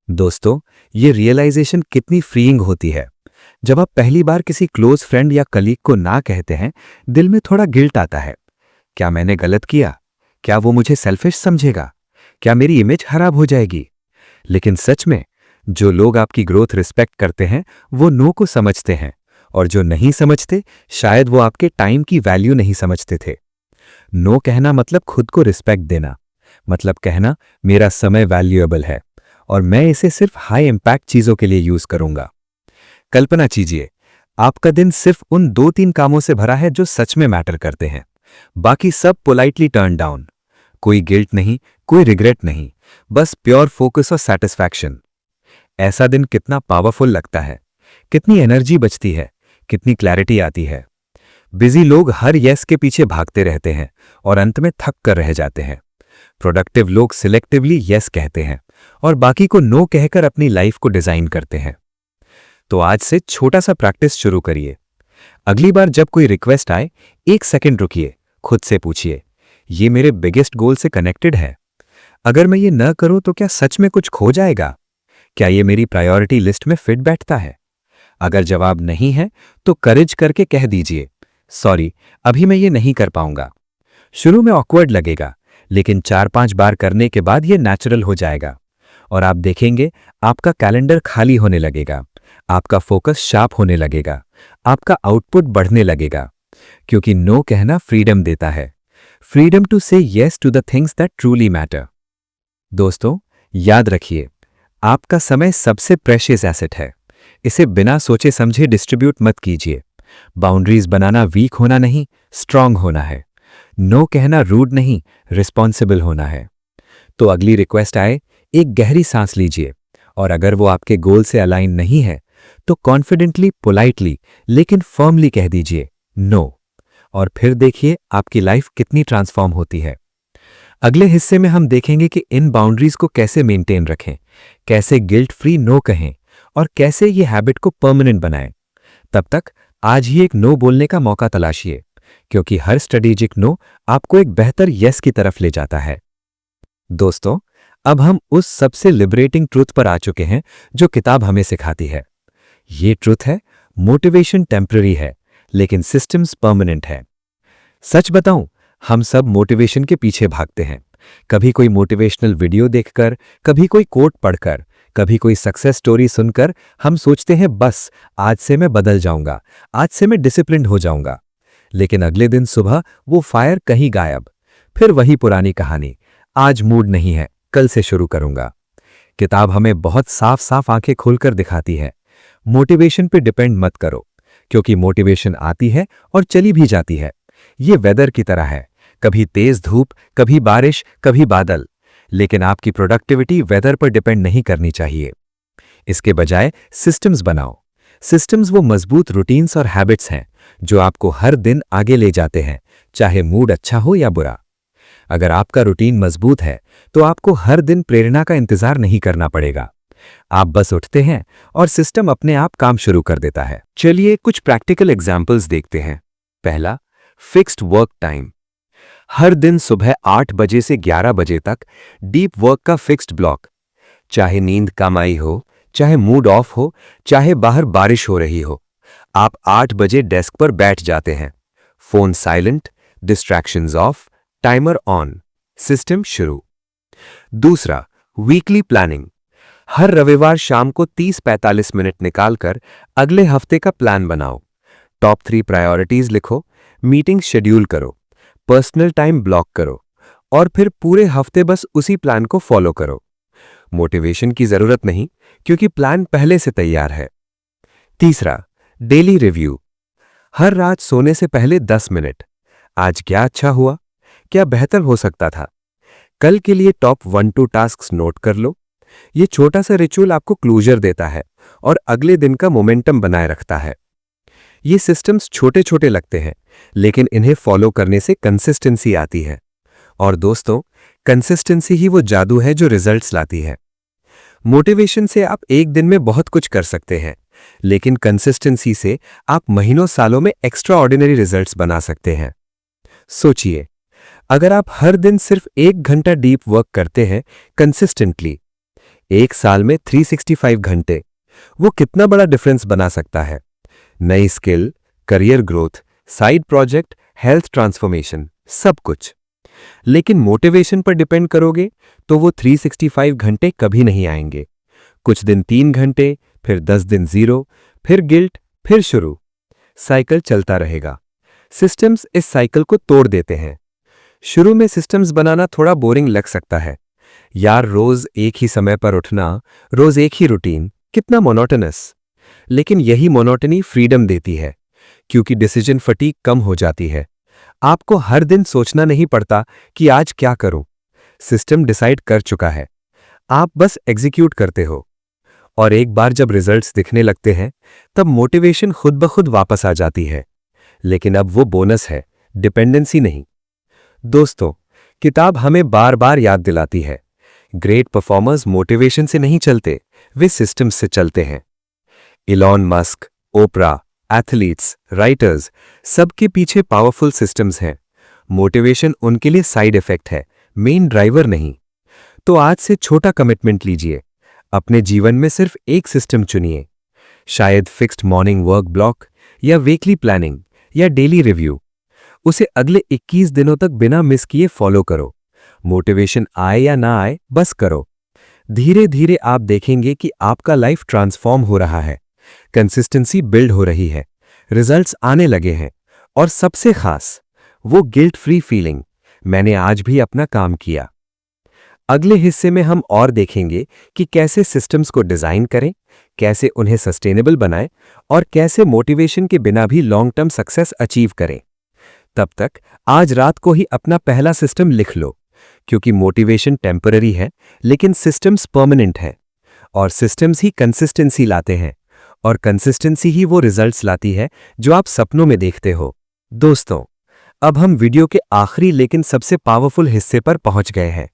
दोस्तों, ये रियलाइजेशन कितनी फ्रीइंग होती है। जब आप पहली बार किसी क्लोज फ्रेंड या कलीग को ना कहते हैं, दिल में थोड़ा गिल्ट आता है। क्या मैंने गलत किया? क्या वो मुझे सेल्फिश समझेगा? क्या मेरी इमेज खराब हो जाएगी? लेकिन सच में, जो लोग आपकी ग्रोथ रिस्पेक्ट करते हैं, वो नो को समझते हैं, और जो नहीं समझते, शायद वो आपके टाइम की वैल्यू नहीं समझते थे। नो कहना मतलब खुद को रिस्पेक्ट देना, मतलब कहना मेरा समय वैल्यूएबल है और मैं इसे सिर्फ हाई इंपैक्ट चीजों के लिए यूज करूंगा। कल्पना कीजिए, आपका दिन सिर्फ उन 2-3 कामों से भरा है जो सच में मैटर करते हैं, बाकी सब पोलाइटली टर्न डाउन। कोई गिल्ट नहीं, कोई रिग्रेट नहीं, बस प्योर फोकस और सैटिस्फैक्शन। ऐसा दिन कितना पावरफुल लगता है, कितनी एनर्जी बचती है, कितनी क्लैरिटी आती है। बिजी लोग हर यस के पीछे भागते रहते हैं और अंत में थक कर रह जाते हैं। प्रोडक्टिव लोग सिलेक्टिवली यस कहते हैं और बाकी को नो कहकर अपनी लाइफ को डिजाइन करते हैं। तो आज से छोटा सा प्रैक्टिस शुरू करिए। अगली बार जब कोई रिक्वेस्ट आए, 1 सेकंड रुकिए, खुद से पूछिए, ये मेरे बिगेस्ट गोल से कनेक्टेड है? अगर मैं ये न करूं तो क्या सच में कुछ खो जाएगा? क्या ये मेरी प्रायोरिटी लिस्ट में फिट बैठता है? अगर जवाब नहीं है तो करेज करके कह दीजिए, सॉरी अभी मैं ये नहीं कर पाऊंगा। शुरू में ऑकवर्ड लगेगा, लेकिन 4-5 बार करने के बाद ये नेचुरल हो जाएगा और आप देखेंगे आपका कैलेंडर खाली होने लगेगा, आपका फोकस शार्प होने लगेगा, आपका आउटपुट बढ़ने लगेगा। क्योंकि नो कहना फ्रीडम देता है, freedom to say yes to the things that truly matter. दोस्तों, याद रखिए, आपका समय सबसे प्रेशियस एसेट है। इसे बिना सोचे समझे डिस्ट्रीब्यूट मत कीजिए। बाउंड्रीज बनाना वीक होना नहीं, स्ट्रांग होना है। नो कहना रूड नहीं, रिस्पॉन्सिबल होना है। तो अगली रिक्वेस्ट आए, एक गहरी सांस लीजिए और अगर वो आपके गोल से अलाइन नहीं है तो कॉन्फिडेंटली, पोलाइटली लेकिन फर्मली कह दीजिए नो, और फिर देखिए आपकी लाइफ कितनी ट्रांसफॉर्म होती है। अगले हिस्से में हम देखेंगे कि इन बाउंड्रीज को कैसे मेंटेन रखें, कैसे गिल्ट फ्री नो कहें और कैसे ये हैबिट को परमानेंट बनाएं। तब तक आज ही एक नो बोलने का मौका तलाशिए, क्योंकि हर स्ट्रेटेजिक नो आपको एक बेहतर यस की तरफ ले जाता है। दोस्तों, अब हम उस सबसे लिबरेटिंग ट्रुथ पर आ चुके हैं जो किताब हमें सिखाती है। ये ट्रुथ है, मोटिवेशन टेम्पररी है लेकिन सिस्टम्स परमानेंट है। सच बताऊं, हम सब मोटिवेशन के पीछे भागते हैं। कभी कोई मोटिवेशनल वीडियो देखकर, कभी कोई कोट पढ़कर, कभी कोई सक्सेस स्टोरी सुनकर हम सोचते हैं बस आज से मैं बदल जाऊंगा, आज से मैं डिसिप्लिन्ड हो जाऊंगा। लेकिन अगले दिन सुबह वो फायर कहीं गायब। फिर वही पुरानी कहानी, आज मूड नहीं है, कल से शुरू करूंगा। किताब हमें बहुत साफ साफ आंखें खोलकर दिखाती है, मोटिवेशन पे डिपेंड मत करो, क्योंकि मोटिवेशन आती है और चली भी जाती है। ये वेदर की तरह है, कभी तेज धूप, कभी बारिश, कभी बादल। लेकिन आपकी प्रोडक्टिविटी वेदर पर डिपेंड नहीं करनी चाहिए। इसके बजाय सिस्टम्स बनाओ। सिस्टम्स वो मजबूत रूटीन्स और हैबिट्स हैं जो आपको हर दिन आगे ले जाते हैं, चाहे मूड अच्छा हो या बुरा। अगर आपका रूटीन मजबूत है तो आपको हर दिन प्रेरणा का इंतजार नहीं करना पड़ेगा। आप बस उठते हैं और सिस्टम अपने आप काम शुरू कर देता है। चलिए कुछ प्रैक्टिकल एग्जाम्पल्स देखते हैं। पहला, फिक्स्ड वर्क टाइम। हर दिन सुबह 8 बजे से 11 बजे तक डीप वर्क का फिक्स्ड ब्लॉक। चाहे नींद कम आई हो, चाहे मूड ऑफ हो, चाहे बाहर बारिश हो रही हो, आप 8 बजे डेस्क पर बैठ जाते हैं। Phone silent, distractions of, timer on, system शुरू। दूसरा, वीकली प्लानिंग। हर रविवार शाम को 30-45 मिनट निकालकर अगले हफ्ते का प्लान बनाओ। टॉप 3 प्रायोरिटीज लिखो, मीटिंग शेड्यूल करो, पर्सनल टाइम ब्लॉक करो और फिर पूरे हफ्ते बस उसी प्लान को फॉलो करो। मोटिवेशन की जरूरत नहीं, क्योंकि प्लान पहले से तैयार है। तीसरा, डेली रिव्यू। हर रात सोने से पहले 10 मिनट, आज क्या अच्छा हुआ, क्या बेहतर हो सकता था। कल के लिए टॉप 1-2 टास्क्स नोट कर लो। ये छोटा सा रिचुअल आपको क्लोजर देता है और अगले दिन का मोमेंटम बनाए रखता है। ये सिस्टम्स छोटे छोटे लगते हैं, लेकिन इन्हें फॉलो करने से कंसिस्टेंसी आती है। और दोस्तों, कंसिस्टेंसी ही वो जादू है जो रिजल्ट्स लाती है। मोटिवेशन से आप एक दिन में बहुत कुछ कर सकते हैं, लेकिन कंसिस्टेंसी से आप महीनों सालों में एक्स्ट्रा ऑर्डिनरी रिजल्ट्स बना सकते हैं। सोचिए, अगर आप हर दिन सिर्फ 1 घंटा डीप वर्क करते हैं कंसिस्टेंटली, एक साल में 365 घंटे, वो कितना बड़ा डिफरेंस बना सकता है। नई skill, career growth, side project, health transformation, सब कुछ। लेकिन मोटिवेशन पर डिपेंड करोगे तो वो 365 घंटे कभी नहीं आएंगे। कुछ दिन 3 घंटे, फिर 10 दिन 0, फिर गिल्ट, फिर शुरू। साइकिल चलता रहेगा। सिस्टम्स इस साइकिल को तोड़ देते हैं। शुरू में सिस्टम्स बनाना थोड़ा बोरिंग लग सकता है। यार, रोज एक ही समय पर उठना, रोज एक ही रूटीन, कितना मोनोटोनस। लेकिन यही मोनोटनी फ्रीडम देती है, क्योंकि डिसीजन फटीग कम हो जाती है। आपको हर दिन सोचना नहीं पड़ता कि आज क्या करूं। सिस्टम डिसाइड कर चुका है, आप बस एग्जीक्यूट करते हो। और एक बार जब रिजल्ट्स दिखने लगते हैं, तब मोटिवेशन खुद ब खुद वापस आ जाती है। लेकिन अब वो बोनस है, डिपेंडेंसी नहीं। दोस्तों, किताब हमें बार बार याद दिलाती है, ग्रेट परफॉर्मर्स मोटिवेशन से नहीं चलते, वे सिस्टम्स से चलते हैं। इलॉन मस्क, ओपरा, एथलीट्स, राइटर्स, सबके पीछे पावरफुल सिस्टम्स हैं। मोटिवेशन उनके लिए साइड इफेक्ट है, मेन ड्राइवर नहीं। तो आज से छोटा कमिटमेंट लीजिए, अपने जीवन में सिर्फ एक सिस्टम चुनिए। शायद फिक्स्ड मॉर्निंग वर्क ब्लॉक, या वीकली प्लानिंग, या डेली रिव्यू। उसे अगले 21 दिनों तक बिना मिस किए फॉलो करो। मोटिवेशन आए या ना आए, बस करो। धीरे धीरे आप देखेंगे कि आपका लाइफ ट्रांसफॉर्म हो रहा है, कंसिस्टेंसी बिल्ड हो रही है, रिजल्ट्स आने लगे हैं, और सबसे खास वो गिल्ट फ्री फीलिंग, मैंने आज भी अपना काम किया। अगले हिस्से में हम और देखेंगे कि कैसे सिस्टम्स को डिजाइन करें, कैसे उन्हें सस्टेनेबल बनाएं और कैसे मोटिवेशन के बिना भी लॉन्ग टर्म सक्सेस अचीव करें। तब तक आज रात को ही अपना पहला सिस्टम लिख लो, क्योंकि मोटिवेशन टेम्पररी है लेकिन सिस्टम्स परमानेंट है, और सिस्टम्स ही कंसिस्टेंसी लाते हैं, और कंसिस्टेंसी ही वो रिजल्ट्स लाती है जो आप सपनों में देखते हो। दोस्तों, अब हम वीडियो के आखिरी लेकिन सबसे पावरफुल हिस्से पर पहुंच गए हैं।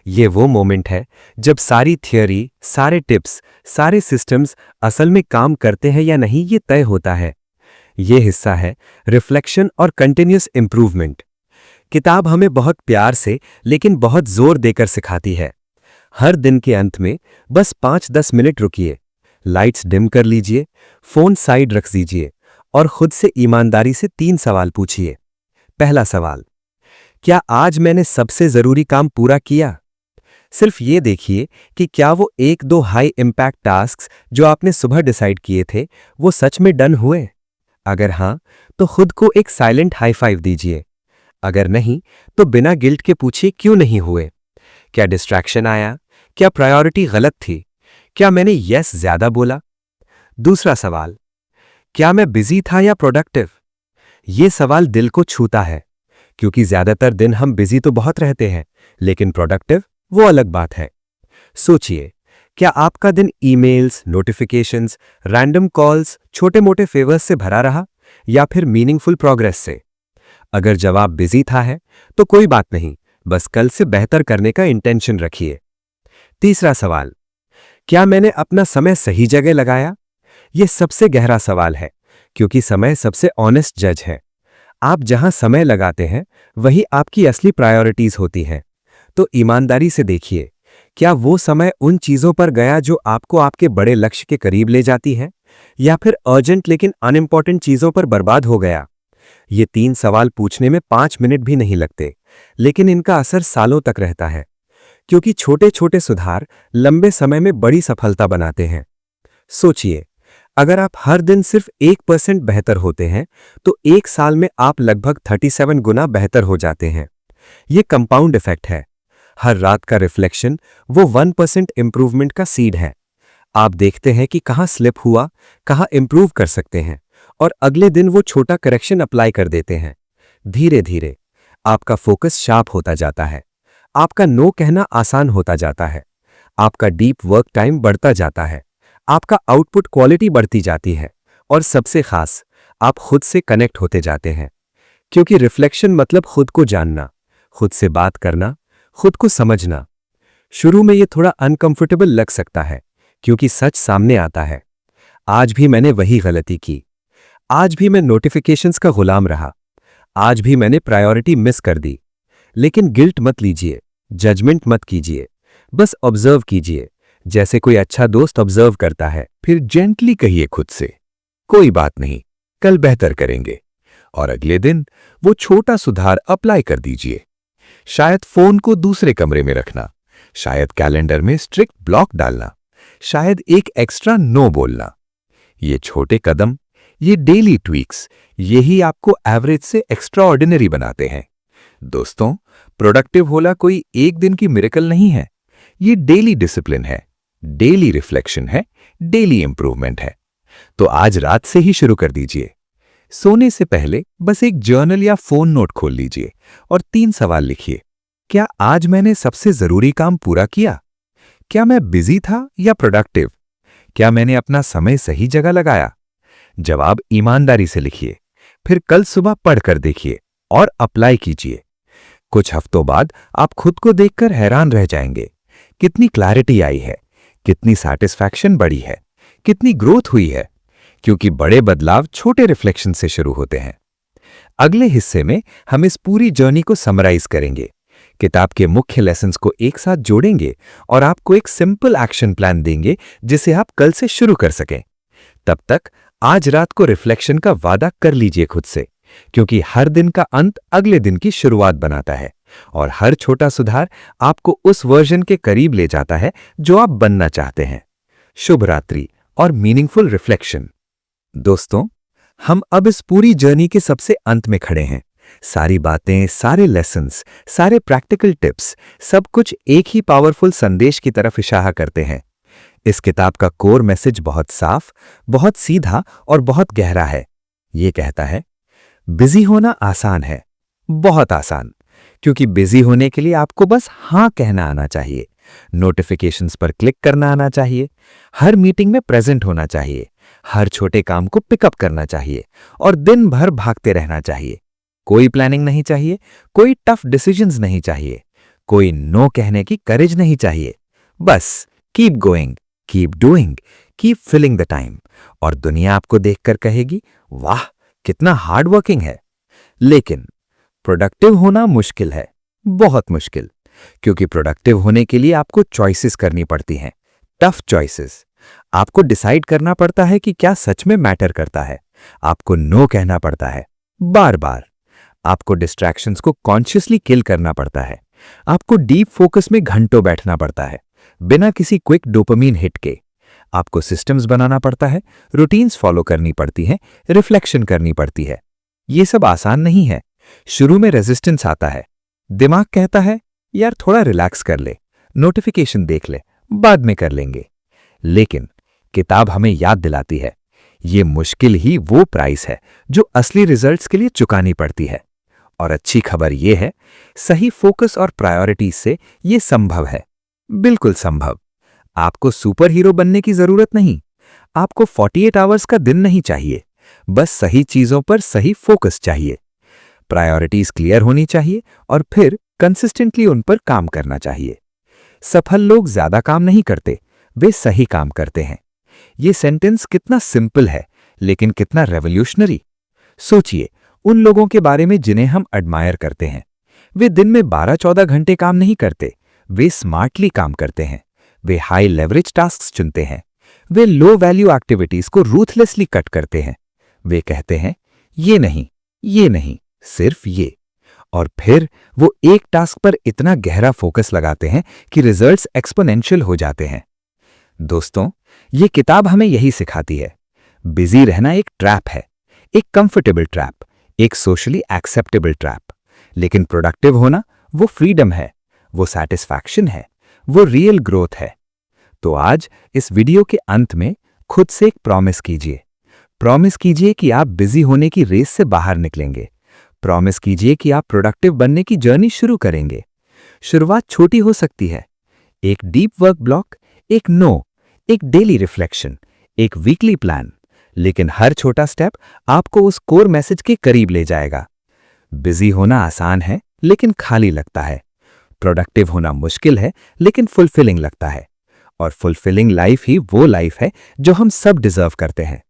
ये वो मोमेंट है जब सारी थियोरी, सारे टिप्स, सारे सिस्टम्स असल में काम करते हैं या नहीं, ये तय होता है। ये हिस्सा है रिफ्लेक्शन और कंटिन्यूस इंप्रूवमेंट। किताब हमें बहुत प्यार से लेकिन बहुत जोर देकर सिखाती है, हर दिन के अंत में बस 5-10 मिनट रुकिए, लाइट्स डिम कर लीजिए, फोन साइड रख दीजिए और खुद से ईमानदारी से 3 सवाल पूछिए। पहला सवाल, क्या आज मैंने सबसे जरूरी काम पूरा किया? सिर्फ ये देखिए कि क्या वो 1-2 हाई इंपैक्ट टास्क्स जो आपने सुबह डिसाइड किए थे, वो सच में डन हुए। अगर हां, तो खुद को एक साइलेंट हाई फाइव दीजिए। अगर नहीं, तो बिना गिल्ट के पूछिए क्यों नहीं हुए। क्या डिस्ट्रैक्शन आया? क्या प्रायोरिटी गलत थी? क्या मैंने यस ज्यादा बोला? दूसरा सवाल, क्या मैं बिजी था या प्रोडक्टिव? ये सवाल दिल को छूता है, क्योंकि ज्यादातर दिन हम बिजी तो बहुत रहते हैं, लेकिन प्रोडक्टिव वो अलग बात है। सोचिए, क्या आपका दिन ईमेल्स, नोटिफिकेशंस, रैंडम कॉल्स, छोटे मोटे फेवर्स से भरा रहा, या फिर मीनिंगफुल प्रोग्रेस से? अगर जवाब बिजी था है, तो कोई बात नहीं, बस कल से बेहतर करने का इंटेंशन रखिए। तीसरा सवाल, क्या मैंने अपना समय सही जगह लगाया? यह सबसे गहरा सवाल है, क्योंकि समय सबसे ऑनेस्ट जज है। आप जहां समय लगाते हैं, वही आपकी असली प्रायोरिटीज होती हैं। तो ईमानदारी से देखिए, क्या वो समय उन चीजों पर गया जो आपको आपके बड़े लक्ष्य के करीब ले जाती हैं, या फिर अर्जेंट लेकिन अनइम्पॉर्टेंट चीजों पर बर्बाद हो गया? ये 3 सवाल पूछने में 5 मिनट भी नहीं लगते, लेकिन इनका असर सालों तक रहता है, क्योंकि छोटे छोटे सुधार लंबे समय में बड़ी सफलता बनाते हैं। सोचिए, अगर आप हर दिन सिर्फ 1% बेहतर होते हैं, तो 1 साल में आप लगभग 37 गुना बेहतर हो जाते हैं। यह कंपाउंड इफेक्ट है। हर रात का रिफ्लेक्शन वो 1% इंप्रूवमेंट का सीड है। आप देखते हैं कि कहां स्लिप हुआ, कहां इंप्रूव कर सकते हैं, और अगले दिन वो छोटा करेक्शन अप्लाई कर देते हैं। धीरे धीरे आपका फोकस शार्प होता जाता है, आपका नो कहना आसान होता जाता है, आपका डीप वर्क टाइम बढ़ता जाता है, आपका आउटपुट क्वालिटी बढ़ती जाती है, और सबसे खास, आप खुद से कनेक्ट होते जाते हैं। क्योंकि रिफ्लेक्शन मतलब खुद को जानना, खुद से बात करना, खुद को समझना। शुरू में ये थोड़ा अनकंफर्टेबल लग सकता है, क्योंकि सच सामने आता है। आज भी मैंने वही गलती की। आज भी मैं नोटिफिकेशंस का गुलाम रहा। आज भी मैंने प्रायोरिटी मिस कर दी। लेकिन गिल्ट मत लीजिए, जजमेंट मत कीजिए, बस ऑब्जर्व कीजिए, जैसे कोई अच्छा दोस्त ऑब्जर्व करता है। फिर जेंटली कहिए खुद से, कोई बात नहीं, कल बेहतर करेंगे। और अगले दिन वो छोटा सुधार अप्लाई कर दीजिए। शायद फोन को दूसरे कमरे में रखना, शायद कैलेंडर में स्ट्रिक्ट ब्लॉक डालना, शायद एक एक्स्ट्रा नो बोलना। ये छोटे कदम, ये डेली ट्वीक्स, यही आपको एवरेज से एक्स्ट्रा ऑर्डिनरी बनाते हैं। दोस्तों, प्रोडक्टिव होना कोई एक दिन की मिरेकल नहीं है। ये डेली डिसिप्लिन है, डेली रिफ्लेक्शन है, डेली इंप्रूवमेंट है। तो आज रात से ही शुरू कर दीजिए। सोने से पहले बस एक जर्नल या फोन नोट खोल लीजिए और 3 सवाल लिखिए। क्या आज मैंने सबसे जरूरी काम पूरा किया? क्या मैं बिजी था या प्रोडक्टिव? क्या मैंने अपना समय सही जगह लगाया? जवाब ईमानदारी से लिखिए, फिर कल सुबह पढ़कर देखिए और अप्लाई कीजिए। कुछ हफ्तों बाद आप खुद को देखकर हैरान रह जाएंगे। कितनी क्लैरिटी आई है, कितनी सैटिस्फैक्शन बढ़ी है, कितनी ग्रोथ हुई है, क्योंकि बड़े बदलाव छोटे रिफ्लेक्शन से शुरू होते हैं। अगले हिस्से में हम इस पूरी जर्नी को समराइज करेंगे, किताब के मुख्य लेसन्स को एक साथ जोड़ेंगे और आपको एक सिंपल एक्शन प्लान देंगे जिसे आप कल से शुरू कर सकें। तब तक आज रात को रिफ्लेक्शन का वादा कर लीजिए खुद से, क्योंकि हर दिन का अंत अगले दिन की शुरुआत बनाता है और हर छोटा सुधार आपको उस वर्जन के करीब ले जाता है जो आप बनना चाहते हैं। शुभ रात्रि और मीनिंगफुल रिफ्लेक्शन। दोस्तों, हम अब इस पूरी जर्नी के सबसे अंत में खड़े हैं। सारी बातें, सारे लेसन्स, सारे प्रैक्टिकल टिप्स, सब कुछ एक ही पावरफुल संदेश की तरफ इशारा करते हैं। इस किताब का कोर मैसेज बहुत साफ, बहुत सीधा और बहुत गहरा है। ये कहता है, बिजी होना आसान है, बहुत आसान, क्योंकि बिजी होने के लिए आपको बस हाँ कहना आना चाहिए, नोटिफिकेशंस पर क्लिक करना आना चाहिए, हर मीटिंग में प्रेजेंट होना चाहिए, हर छोटे काम को पिकअप करना चाहिए और दिन भर भागते रहना चाहिए। कोई प्लानिंग नहीं चाहिए, कोई टफ डिसीजंस नहीं चाहिए, कोई नो कहने की करेज नहीं चाहिए। बस keep going, keep doing, keep filling the time, और दुनिया आपको देखकर कहेगी, वाह कितना हार्ड वर्किंग है। लेकिन प्रोडक्टिव होना मुश्किल है, बहुत मुश्किल, क्योंकि प्रोडक्टिव होने के लिए आपको चॉइसेस करनी पड़ती हैं, टफ चॉइसेस। आपको डिसाइड करना पड़ता है कि क्या सच में मैटर करता है। आपको नो कहना पड़ता है बार बार। आपको डिस्ट्रैक्शंस को कॉन्शियसली किल करना पड़ता है। आपको डीप फोकस में घंटों बैठना पड़ता है, बिना किसी क्विक डोपामीन हिट के। आपको सिस्टम्स बनाना पड़ता है, रूटीन्स फॉलो करनी पड़ती हैं, रिफ्लेक्शन करनी पड़ती है। ये सब आसान नहीं है, शुरू में रेजिस्टेंस आता है, दिमाग कहता है यार थोड़ा रिलैक्स कर ले, नोटिफिकेशन देख ले, बाद में कर लेंगे। लेकिन किताब हमें याद दिलाती है ये मुश्किल ही वो प्राइस है जो असली रिजल्ट्स के लिए चुकानी पड़ती है। और अच्छी खबर ये है, सही फोकस और प्रायोरिटीज से ये संभव है, बिल्कुल संभव। आपको सुपर हीरो बनने की जरूरत नहीं, आपको 48 आवर्स का दिन नहीं चाहिए, बस सही चीजों पर सही फोकस चाहिए। प्रायोरिटीज क्लियर होनी चाहिए और फिर कंसिस्टेंटली उन पर काम करना चाहिए। सफल लोग ज्यादा काम नहीं करते, वे सही काम करते हैं। ये सेंटेंस कितना सिंपल है लेकिन कितना रेवोल्यूशनरी। सोचिए उन लोगों के बारे में जिन्हें हम एडमायर करते हैं। वे दिन में 12-14 घंटे काम नहीं करते, वे स्मार्टली काम करते हैं, वे हाई लेवरेज टास्क्स चुनते हैं, वे लो वैल्यू एक्टिविटीज को रूथलेसली कट करते हैं। वे कहते हैं ये नहीं, सिर्फ ये। और फिर वो एक टास्क पर इतना गहरा फोकस लगाते हैं कि रिजल्ट्स एक्सपोनेंशियल हो जाते हैं। दोस्तों, ये किताब हमें यही सिखाती है। बिजी रहना एक ट्रैप है, एक कंफर्टेबल ट्रैप, एक सोशली एक्सेप्टेबल ट्रैप। लेकिन प्रोडक्टिव होना वो फ्रीडम है, वो सैटिस्फैक्शन है, वो रियल ग्रोथ है। तो आज इस वीडियो के अंत में खुद से एक प्रॉमिस कीजिए। प्रॉमिस कीजिए कि आप बिजी होने की रेस से बाहर निकलेंगे। प्रॉमिस कीजिए कि आप प्रोडक्टिव बनने की जर्नी शुरू करेंगे। शुरुआत छोटी हो सकती है, एक डीप वर्क ब्लॉक, एक एक डेली रिफ्लेक्शन, एक वीकली प्लान, लेकिन हर छोटा स्टेप आपको उस कोर मैसेज के करीब ले जाएगा। बिजी होना आसान है लेकिन खाली लगता है। प्रोडक्टिव होना मुश्किल है लेकिन फुलफिलिंग लगता है। और फुलफिलिंग लाइफ ही वो लाइफ है जो हम सब डिजर्व करते हैं।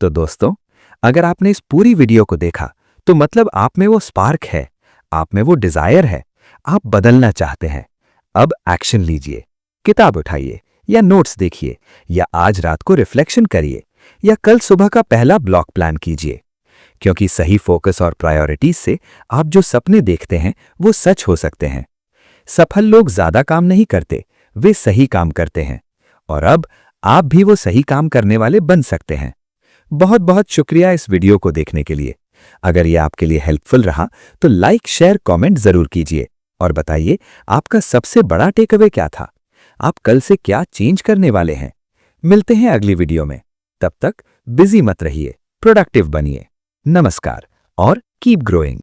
तो दोस्तों, अगर आपने इस पूरी वीडियो को देखा तो मतलब आप में वो स्पार्क है, आप में वो डिजायर है, आप बदलना चाहते हैं। अब एक्शन लीजिए, किताब उठाइए या नोट्स देखिए, या आज रात को रिफ्लेक्शन करिए, या कल सुबह का पहला ब्लॉक प्लान कीजिए। क्योंकि सही फोकस और प्रायोरिटीज से आप जो सपने देखते हैं वो सच हो सकते हैं। सफल लोग ज्यादा काम नहीं करते, वे सही काम करते हैं। और अब आप भी वो सही काम करने वाले बन सकते हैं। बहुत बहुत शुक्रिया इस वीडियो को देखने के लिए। अगर ये आपके लिए हेल्पफुल रहा तो लाइक, शेयर, कमेंट जरूर कीजिए और बताइए आपका सबसे बड़ा टेकअवे क्या था। आप कल से क्या चेंज करने वाले हैं। मिलते हैं अगली वीडियो में। तब तक बिजी मत रहिए, प्रोडक्टिव बनिए। नमस्कार और कीप ग्रोइंग।